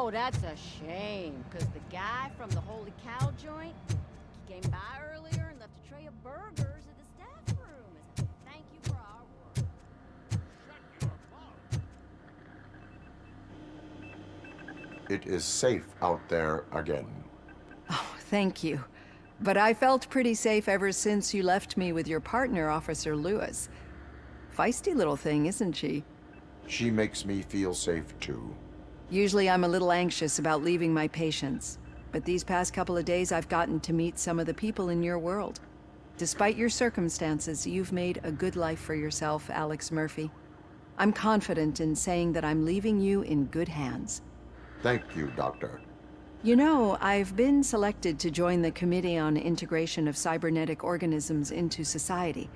Oh, that's a shame, because the guy from the Holy Cow joint, he came by earlier and left a tray of burgers at the staff room as a thank you for our work. It is safe out there again. Oh, thank you. But I felt pretty safe ever since you left me with your partner, Officer Lewis. Feisty little thing, isn't she? She makes me feel safe too. Usually I'm a little anxious about leaving my patients, but these past couple of days I've gotten to meet some of the people in your world. Despite your circumstances, you've made a good life for yourself, Alex Murphy. I'm confident in saying that I'm leaving you in good hands. Thank you, Doctor. You know, I've been selected to join the Committee on Integration of Cybernetic Organisms into Society.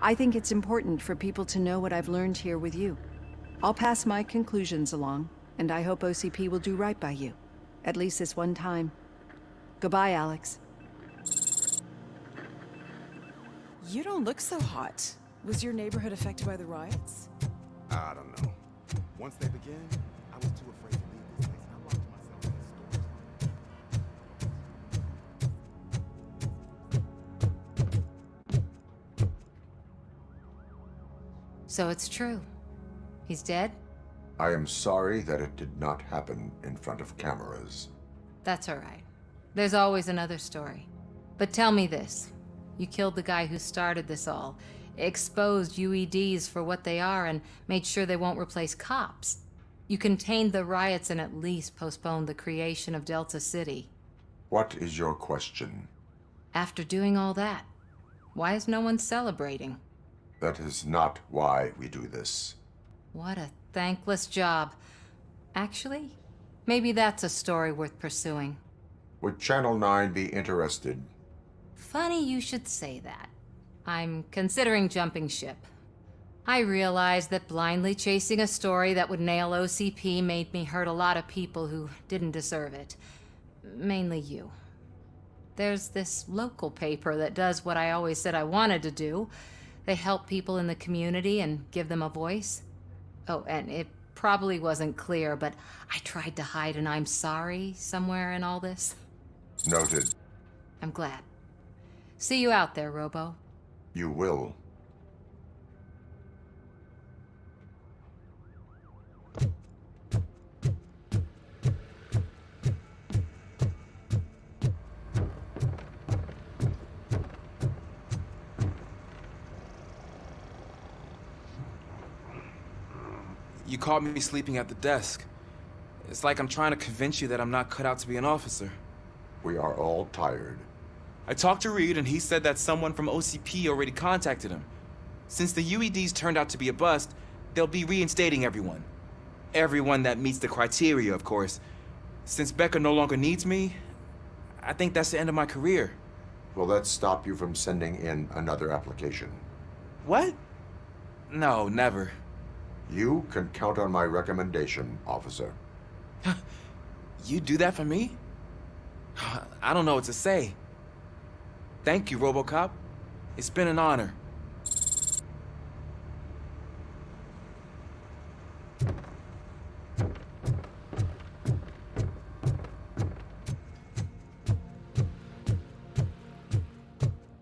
I think it's important for people to know what I've learned here with you. I'll pass my conclusions along, and I hope OCP will do right by you. At least this one time. Goodbye, Alex. You don't look so hot. Was your neighborhood affected by the riots? I don't know. Once they begin, I was too afraid to leave this place. I locked myself in the stores. So it's true. He's dead? I am sorry that it did not happen in front of cameras. That's all right. There's always another story. But tell me this. You killed the guy who started this all, exposed UEDs for what they are, and made sure they won't replace cops. You contained the riots and at least postponed the creation of Delta City. What is your question? After doing all that, why is no one celebrating? That is not why we do this. What a thankless job. Actually, maybe that's a story worth pursuing. Would Channel 9 be interested? Funny you should say that. I'm considering jumping ship. I realized that blindly chasing a story that would nail OCP made me hurt a lot of people who didn't deserve it. Mainly you. There's this local paper that does what I always said I wanted to do. They help people in the community and give them a voice. Oh, and it probably wasn't clear, but I tried to hide an I'm sorry somewhere in all this. Noted. I'm glad. See you out there, Robo. You will. You caught me sleeping at the desk. It's like I'm trying to convince you that I'm not cut out to be an officer. We are all tired. I talked to Reed and he said that someone from OCP already contacted him. Since the UEDs turned out to be a bust, they'll be reinstating everyone. Everyone that meets the criteria, of course. Since Becca no longer needs me, I think that's the end of my career. Will that stop you from sending in another application? What? No, never. You can count on my recommendation, officer. You do that for me? I don't know what to say. Thank you, RoboCop. It's been an honor.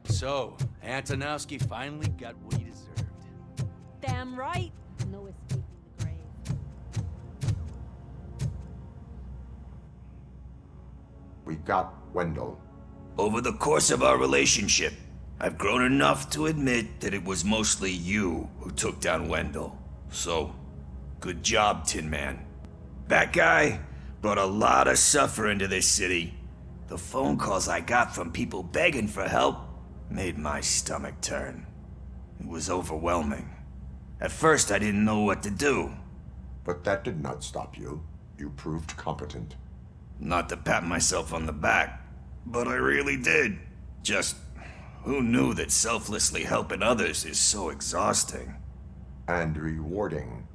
So, Antonowski finally got what he deserved. Damn right. No escaping the grave. We got Wendell. Over the course of our relationship, I've grown enough to admit that it was mostly you who took down Wendell. So, good job, Tin Man. That guy brought a lot of suffering to this city. The phone calls I got from people begging for help made my stomach turn. It was overwhelming. At first, I didn't know what to do. But that did not stop you. You proved competent. Not to pat myself on the back, but I really did. Just, who knew that selflessly helping others is so exhausting? And rewarding.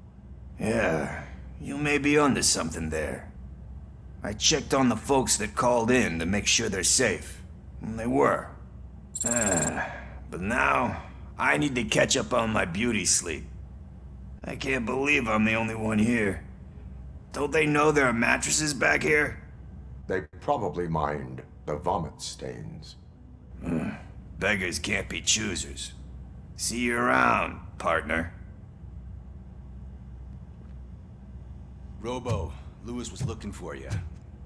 Yeah, you may be onto something there. I checked on the folks that called in to make sure they're safe, and they were. But now, I need to catch up on my beauty sleep. I can't believe I'm the only one here. Don't they know there are mattresses back here? They probably mind the vomit stains. Beggars can't be choosers. See you around, partner. Robo, Lewis was looking for you.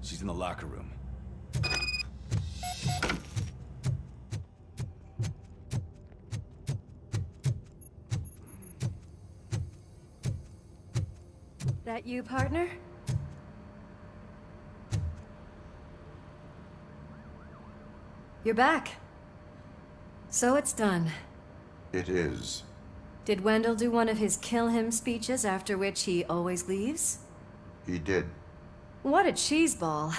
She's in the locker room. That you, partner? You're back. So it's done. It is. Did Wendell do one of his kill him speeches after which he always leaves? He did. What a cheeseball.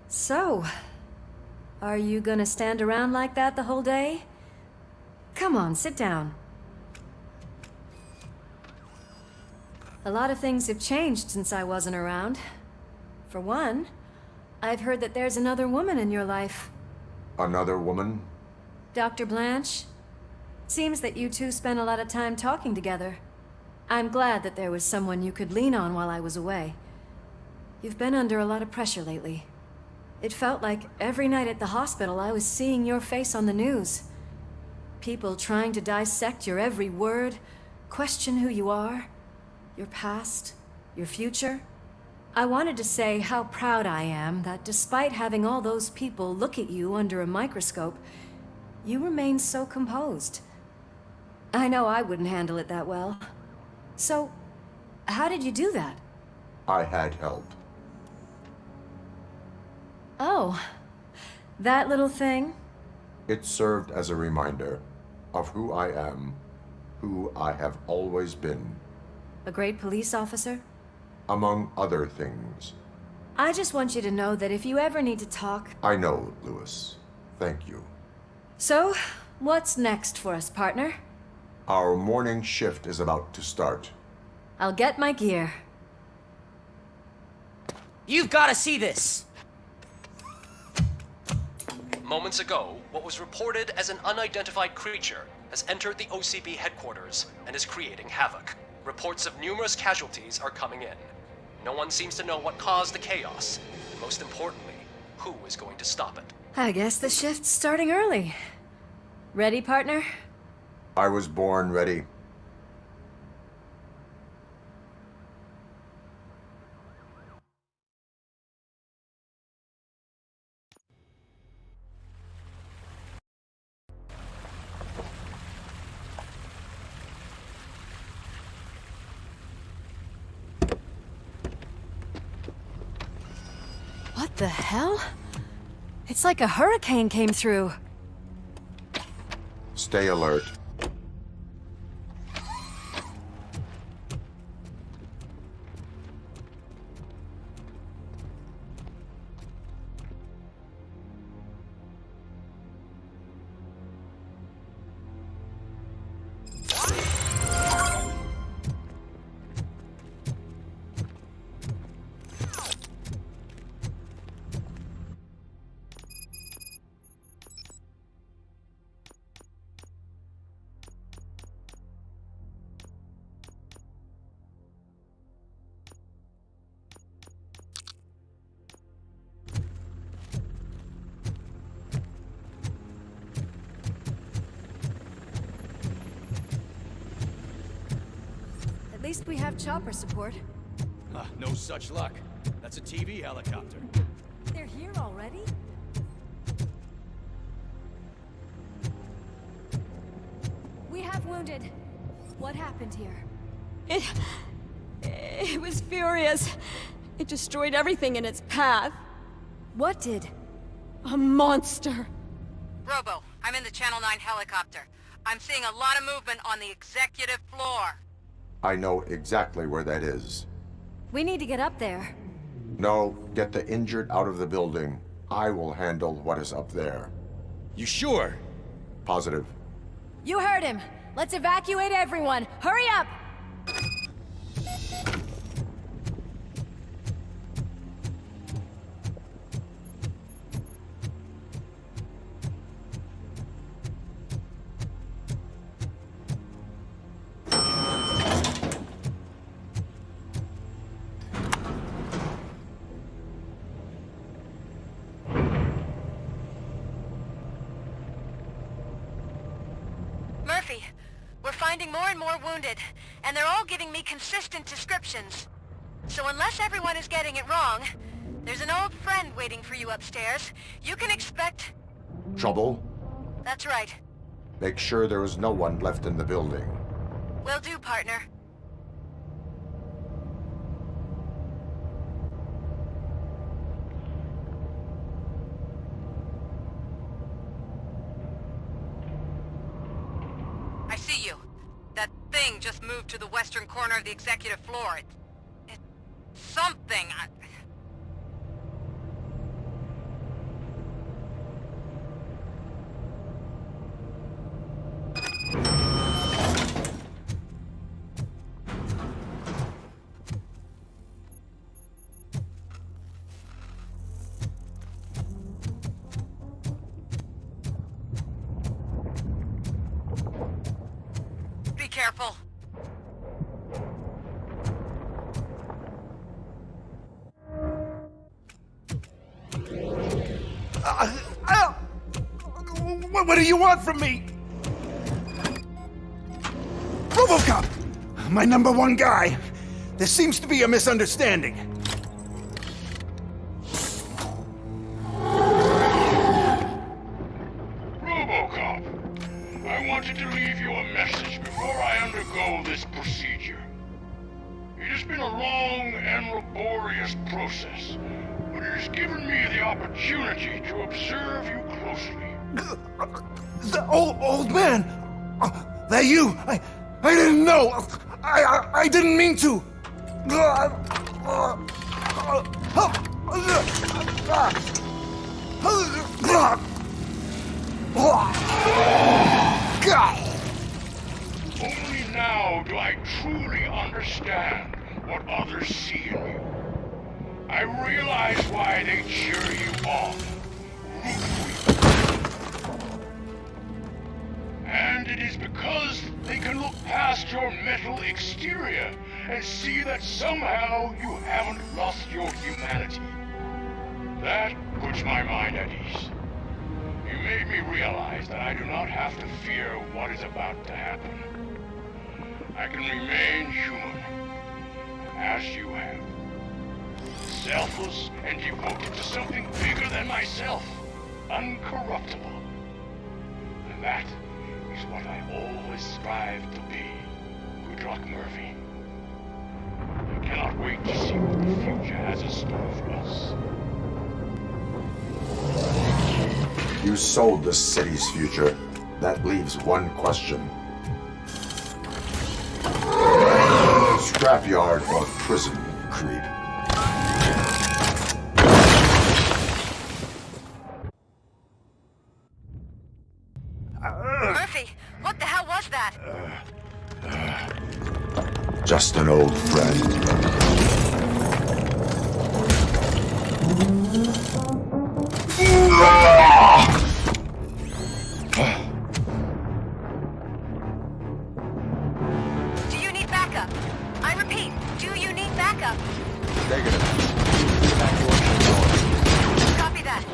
So, are you gonna stand around like that the whole day? Come on, sit down. A lot of things have changed since I wasn't around. For one, I've heard that there's another woman in your life. Another woman? Dr. Blanche? Seems that you two spent a lot of time talking together. I'm glad that there was someone you could lean on while I was away. You've been under a lot of pressure lately. It felt like every night at the hospital I was seeing your face on the news. People trying to dissect your every word, question who you are, your past, your future. I wanted to say how proud I am that despite having all those people look at you under a microscope, you remain so composed. I know I wouldn't handle it that well. So, how did you do that? I had help. Oh, that little thing? It served as a reminder of who I am, who I have always been. A great police officer? Among other things. I just want you to know that if you ever need to talk... I know, Lewis. Thank you. So, what's next for us, partner? Our morning shift is about to start. I'll get my gear. You've got to see this! Moments ago, what was reported as an unidentified creature has entered the OCP headquarters and is creating havoc. Reports of numerous casualties are coming in. No one seems to know what caused the chaos, and most importantly, who is going to stop it. I guess the shift's starting early. Ready, partner? I was born ready. What the hell? It's like a hurricane came through. Stay alert. At least we have chopper support. No such luck. That's a TV helicopter. They're here already? We have wounded. What happened here? It was furious. It destroyed everything in its path. What did? A monster. Robo, I'm in the Channel 9 helicopter. I'm seeing a lot of movement on the executive floor. I know exactly where that is. We need to get up there. No, get the injured out of the building. I will handle what is up there. You sure? Positive. You heard him. Let's evacuate everyone. Hurry up! finding more and more wounded, and they're all giving me consistent descriptions. So unless everyone is getting it wrong, there's an old friend waiting for you upstairs. You can expect... Trouble? That's right. Make sure there is no one left in the building. Will do, partner. I see you. That thing just moved to the western corner of the executive floor. It's something. Be careful. What do you want from me? RoboCop! My #1 guy. There seems to be a misunderstanding. RoboCop, I wanted to leave you a message before I undergo this procedure. It has been a long and laborious process, but it has given me the opportunity to observe you closely. The old man! That you! I didn't know! I didn't mean to! Only now do I truly understand what others see in you. I realize why they cheer you on, root for you. And it is because they can look past your metal exterior and see that somehow you haven't lost your humanity. That puts my mind at ease. You made me realize that I do not have to fear what is about to happen. I can remain human, as you have. Selfless and devoted to something bigger than myself. Uncorruptible. And that is what I always strive to be, Goodrock Murphy. I cannot wait to see what the future has in store for us. You sold the city's future. That leaves one question. Scrapyard or prison, Creed? Murphy, what the hell was that? Just an old friend. Do you need backup? I repeat, do you need backup? Negative. Copy that.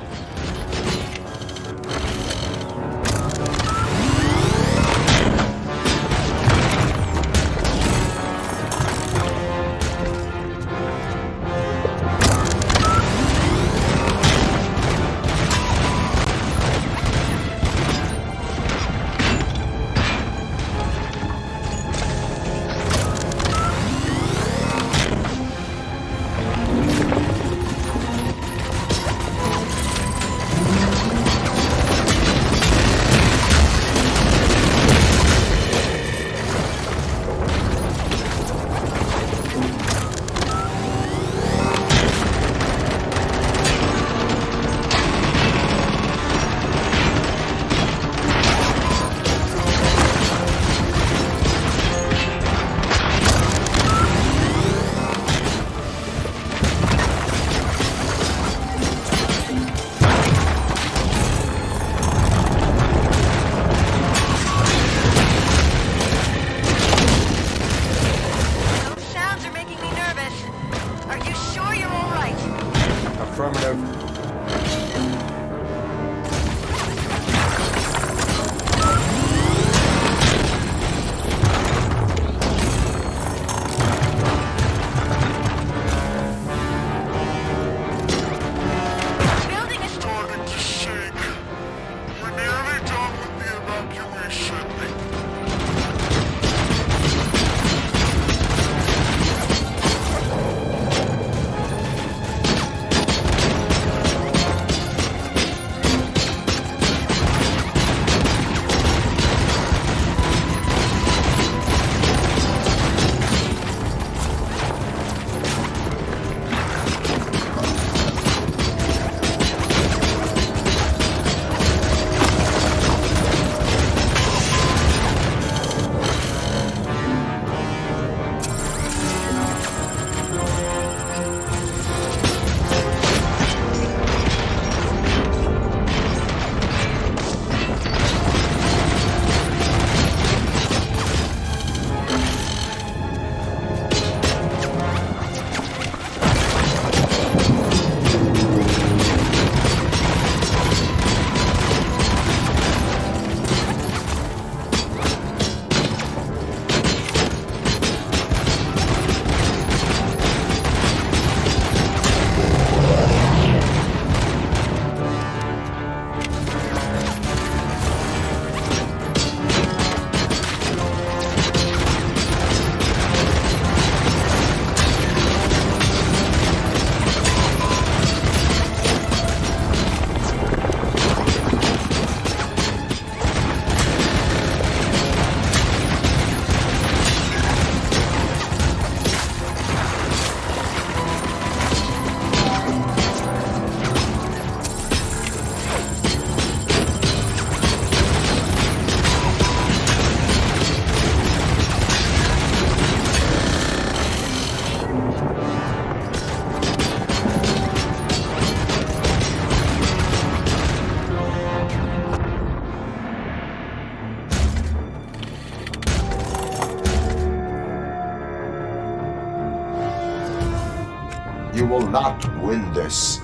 You will not win this.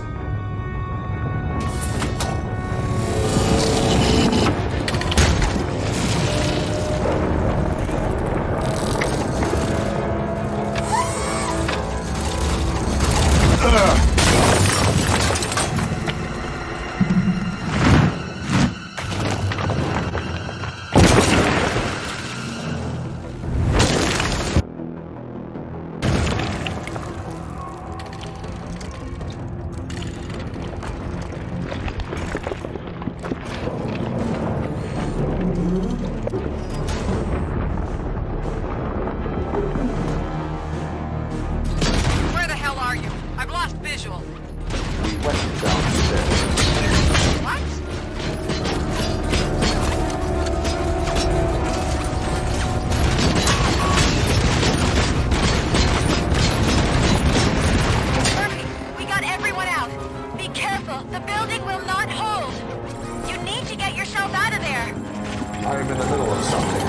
Where the hell are you? I've lost visual. We went downstairs. What? Murphy, we got everyone out. Be careful. The building will not hold. You need to get yourself out of there. I am in the middle of something.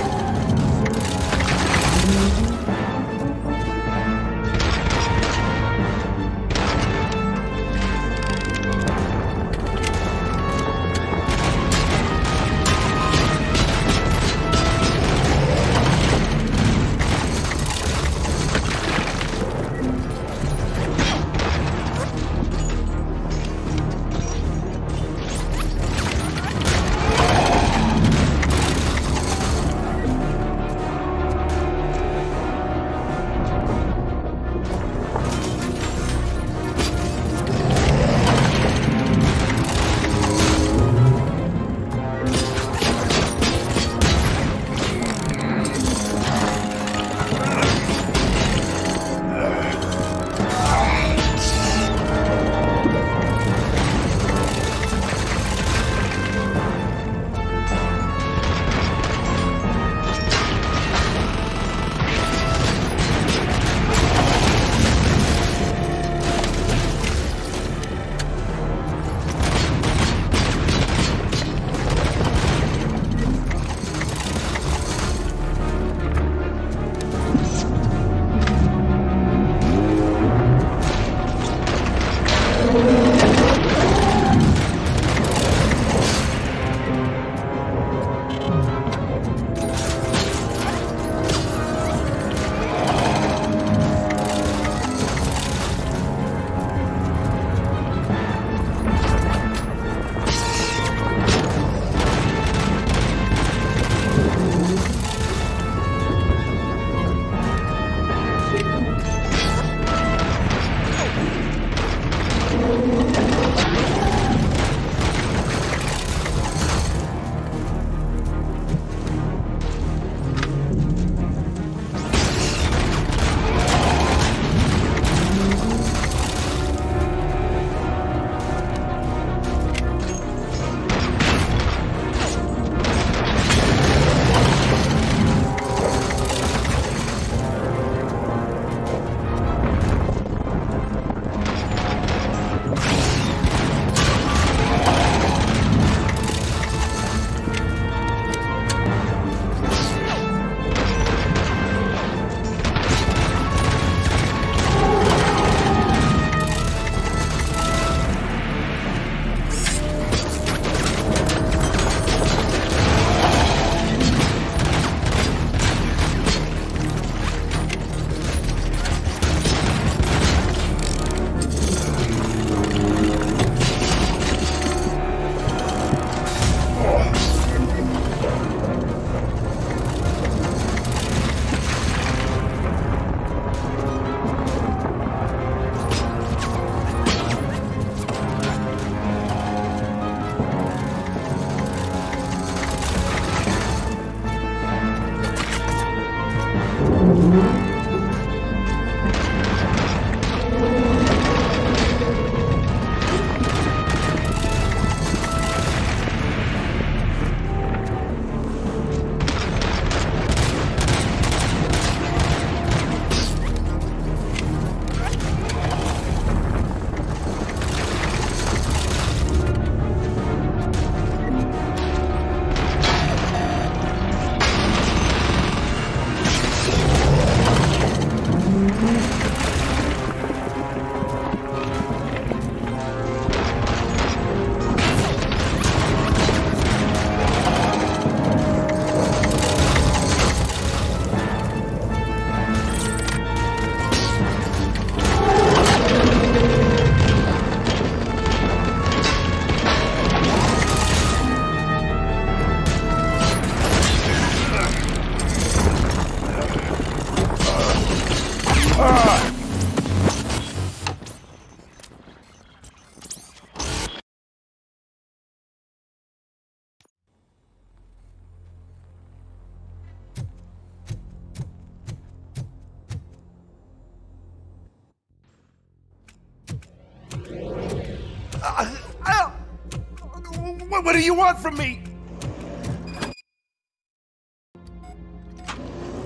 What do you want from me?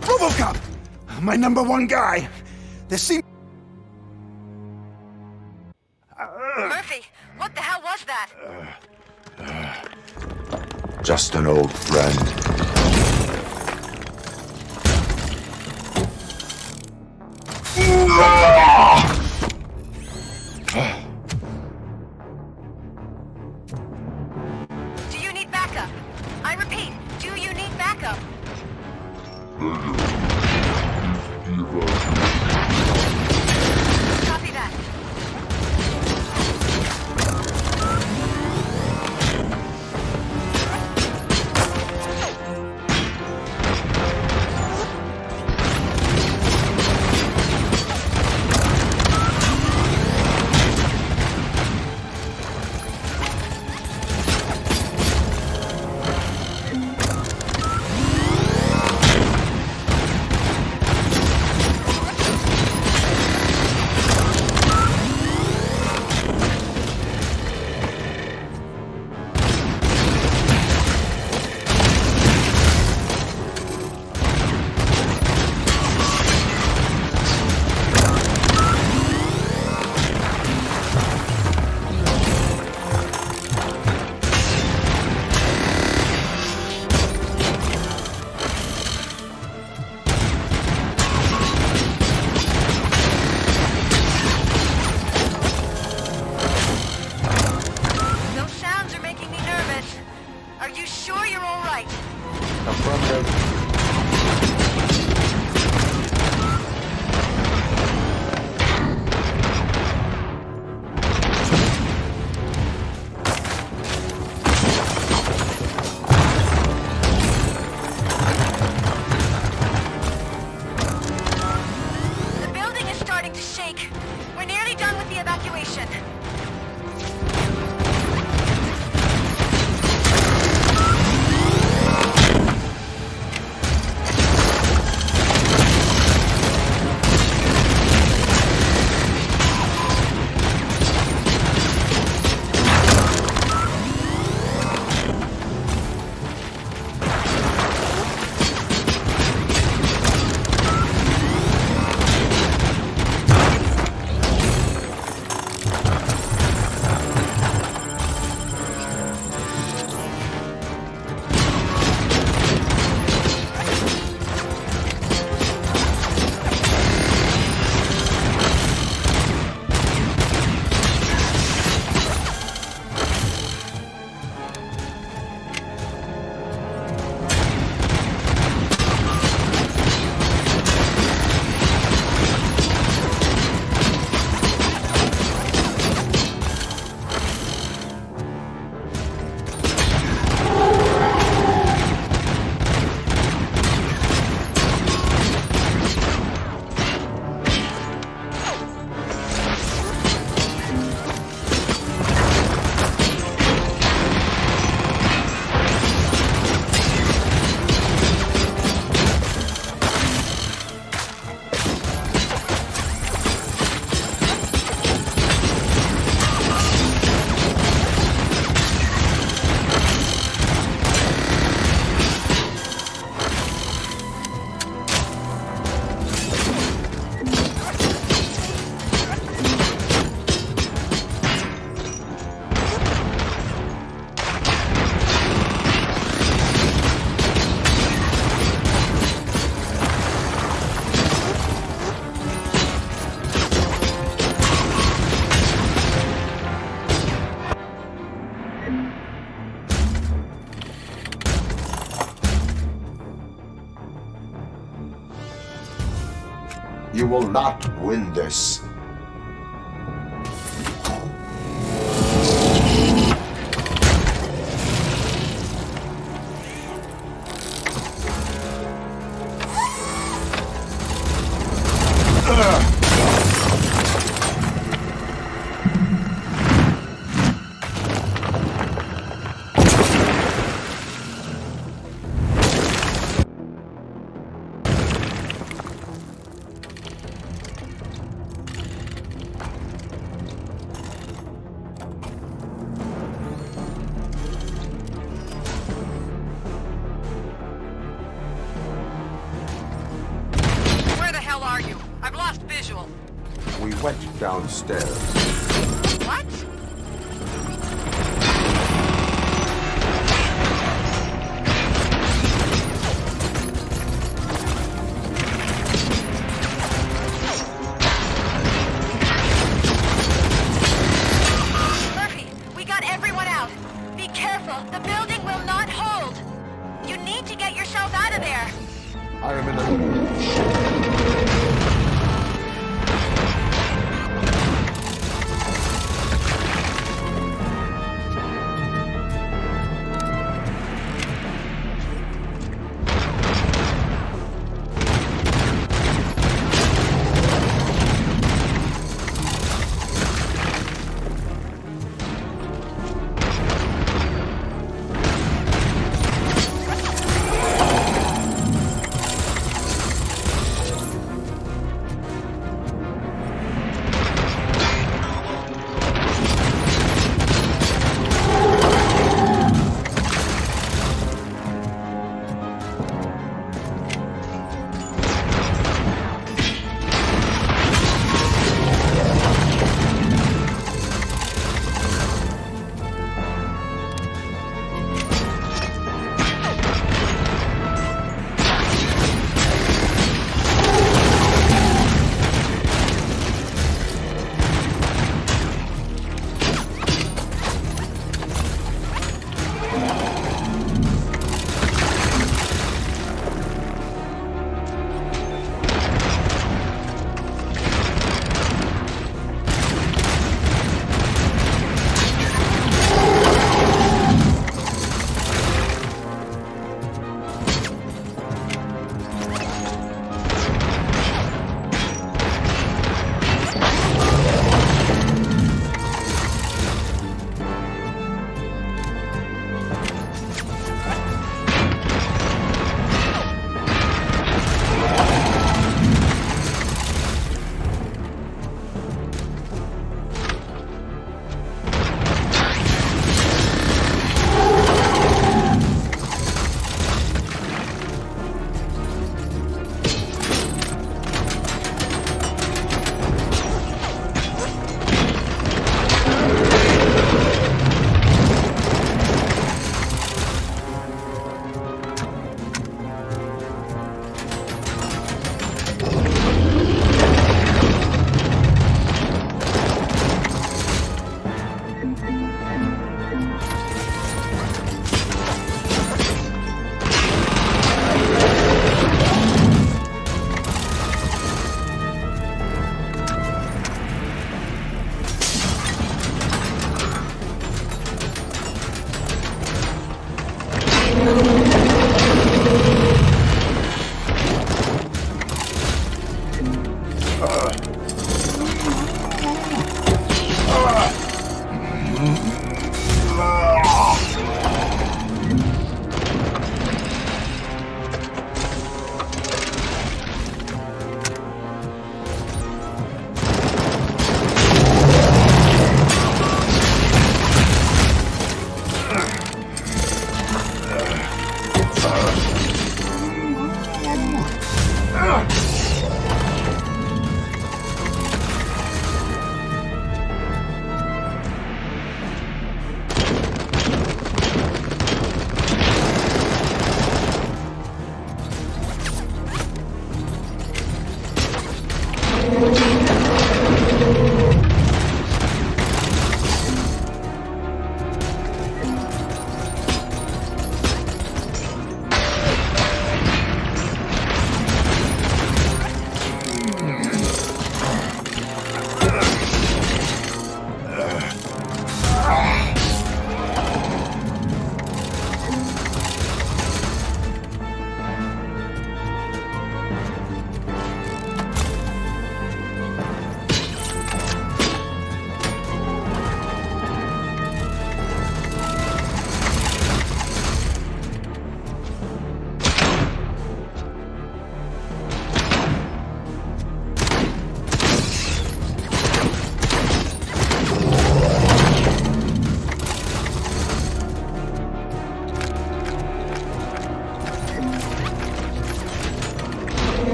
RoboCop! My #1 guy. There seems... Murphy, what the hell was that? Just an old friend. Do you need backup? I repeat, do you need backup? Copy that. You will not win this. downstairs. What? Murphy, we got everyone out. Be careful. The building will not hold. You need to get yourself out of there. I am in a...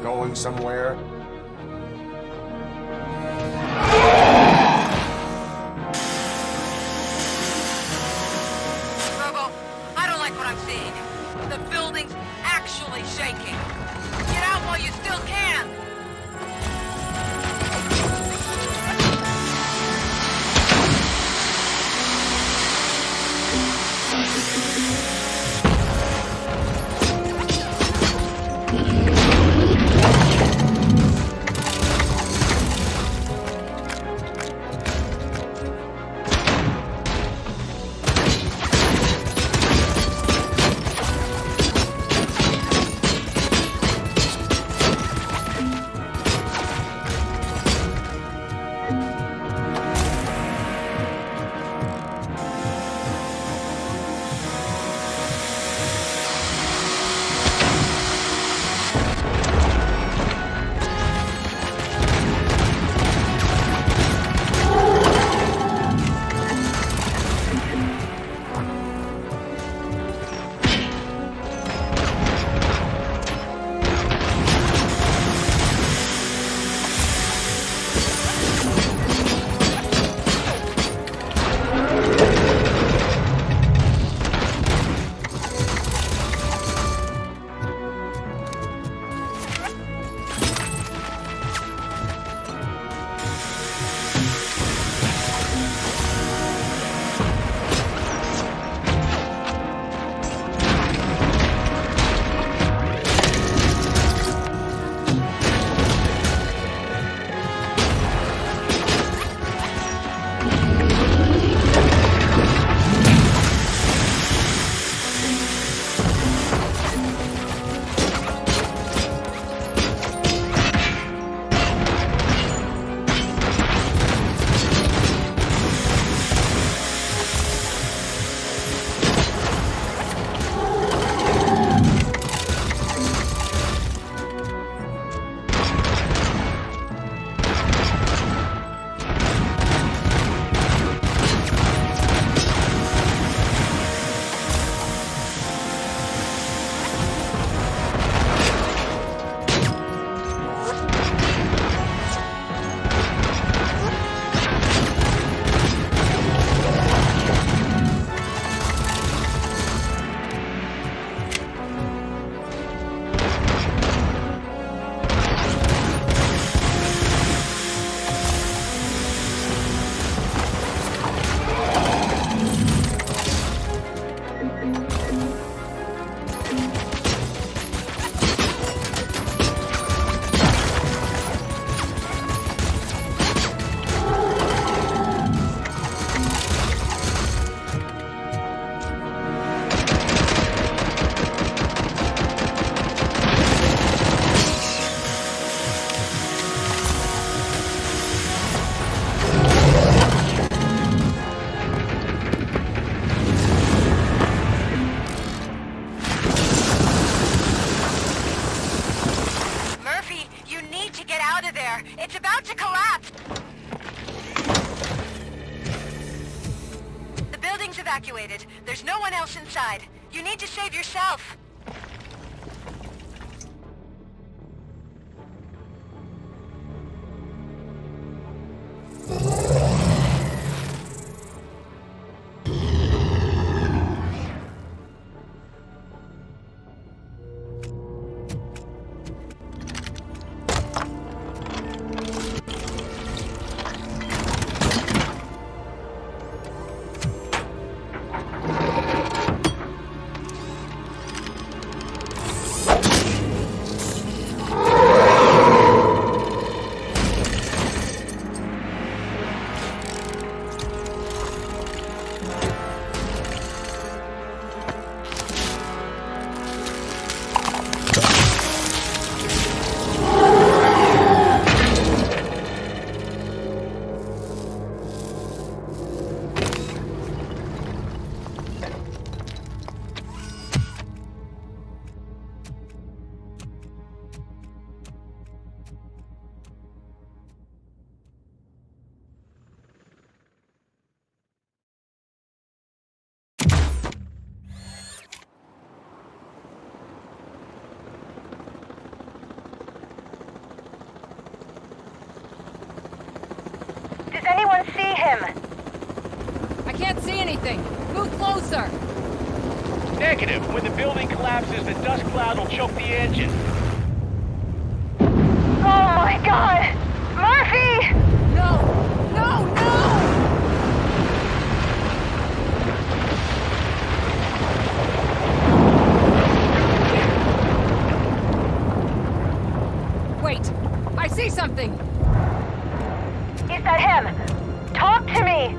going somewhere? Robo, I don't like what I'm seeing. The building's actually shaking. Get out while you still can! It's about to collapse! The building's evacuated. There's no one else inside. You need to save yourself. him? I can't see anything. Move closer. Negative. When the building collapses, the dust cloud will choke the engine. Oh my god! Murphy! No! No! No! Wait! I see something! Is that him? Talk to me!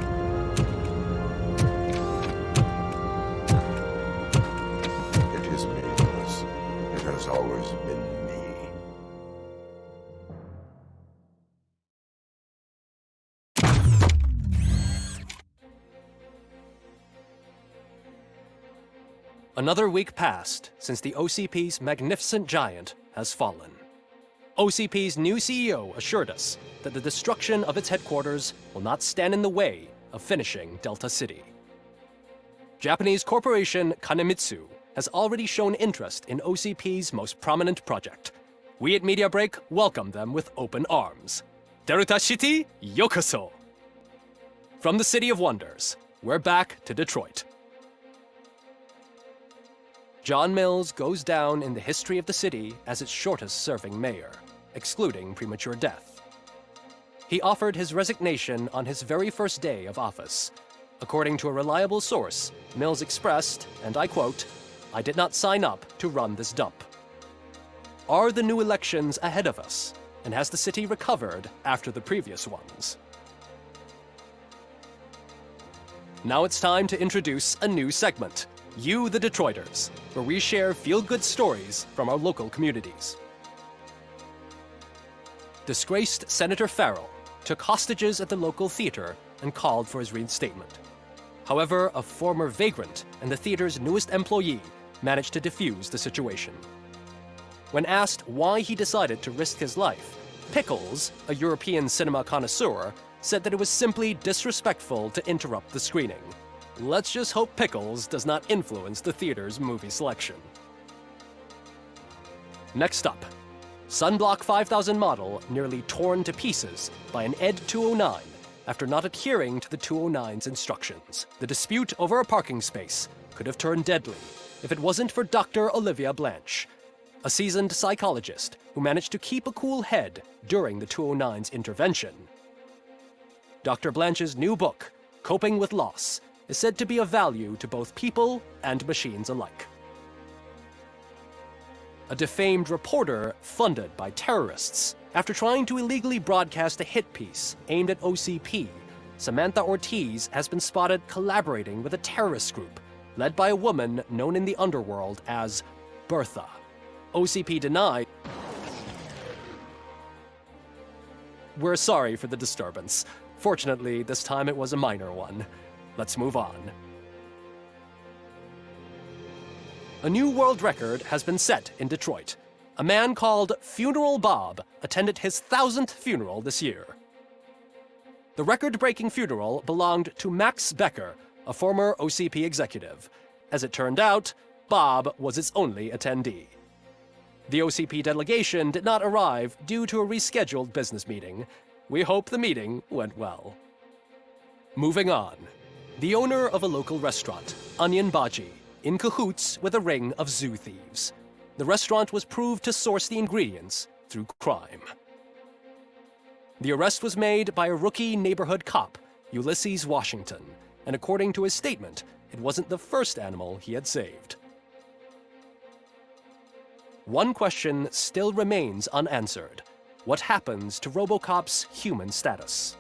It is me, Lewis. It has always been me. Another week passed since the OCP's magnificent giant has fallen. OCP's new CEO assured us that the destruction of its headquarters will not stand in the way of finishing Delta City. Japanese corporation Kanemitsu has already shown interest in OCP's most prominent project. We at Media Break welcome them with open arms. Delta City, yokoso! From the City of Wonders, we're back to Detroit. John Mills goes down in the history of the city as its shortest-serving mayor, excluding premature death. He offered his resignation on his very first day of office. According to a reliable source, Mills expressed, and I quote, "I did not sign up to run this dump." Are the new elections ahead of us, and has the city recovered after the previous ones? Now it's time to introduce a new segment, You the Detroiters, where we share feel-good stories from our local communities. Disgraced Senator Farrell took hostages at the local theater and called for his reinstatement. However, a former vagrant and the theater's newest employee managed to defuse the situation. When asked why he decided to risk his life, Pickles, a European cinema connoisseur, said that it was simply disrespectful to interrupt the screening. Let's just hope Pickles does not influence the theater's movie selection. Next up, Sunblock 5000 model nearly torn to pieces by an ED 209 after not adhering to the 209's instructions. The dispute over a parking space could have turned deadly if it wasn't for Dr. Olivia Blanche, a seasoned psychologist who managed to keep a cool head during the 209's intervention. Dr. Blanche's new book, Coping with Loss, is said to be of value to both people and machines alike. A defamed reporter funded by terrorists. After trying to illegally broadcast a hit piece aimed at OCP, Samantha Ortiz has been spotted collaborating with a terrorist group led by a woman known in the underworld as Bertha. OCP denied. We're sorry for the disturbance. Fortunately, this time it was a minor one. Let's move on. A new world record has been set in Detroit. A man called Funeral Bob attended his 1000th funeral this year. The record-breaking funeral belonged to Max Becker, a former OCP executive. As it turned out, Bob was its only attendee. The OCP delegation did not arrive due to a rescheduled business meeting. We hope the meeting went well. Moving on. The owner of a local restaurant, Onion Baji, in cahoots with a ring of zoo thieves. The restaurant was proved to source the ingredients through crime. The arrest was made by a rookie neighborhood cop, Ulysses Washington, and according to his statement, it wasn't the first animal he had saved. One question still remains unanswered. What happens to RoboCop's human status?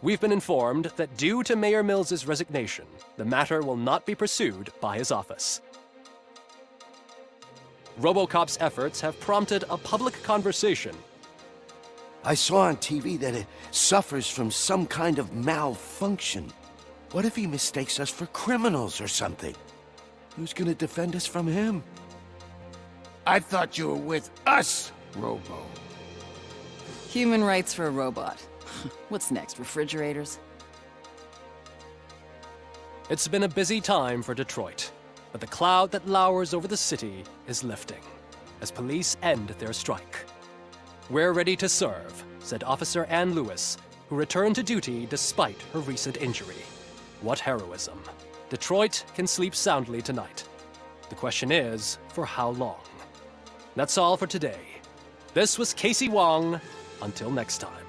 We've been informed that due to Mayor Mills's resignation, the matter will not be pursued by his office. RoboCop's efforts have prompted a public conversation. I saw on TV that it suffers from some kind of malfunction. What if he mistakes us for criminals or something? Who's gonna defend us from him? I thought you were with us, Robo. Human rights for a robot. What's next, refrigerators? It's been a busy time for Detroit, but the cloud that lowers over the city is lifting as police end their strike. We're ready to serve, said Officer Ann Lewis, who returned to duty despite her recent injury. What heroism. Detroit can sleep soundly tonight. The question is, for how long? That's all for today. This was Casey Wong. Until next time.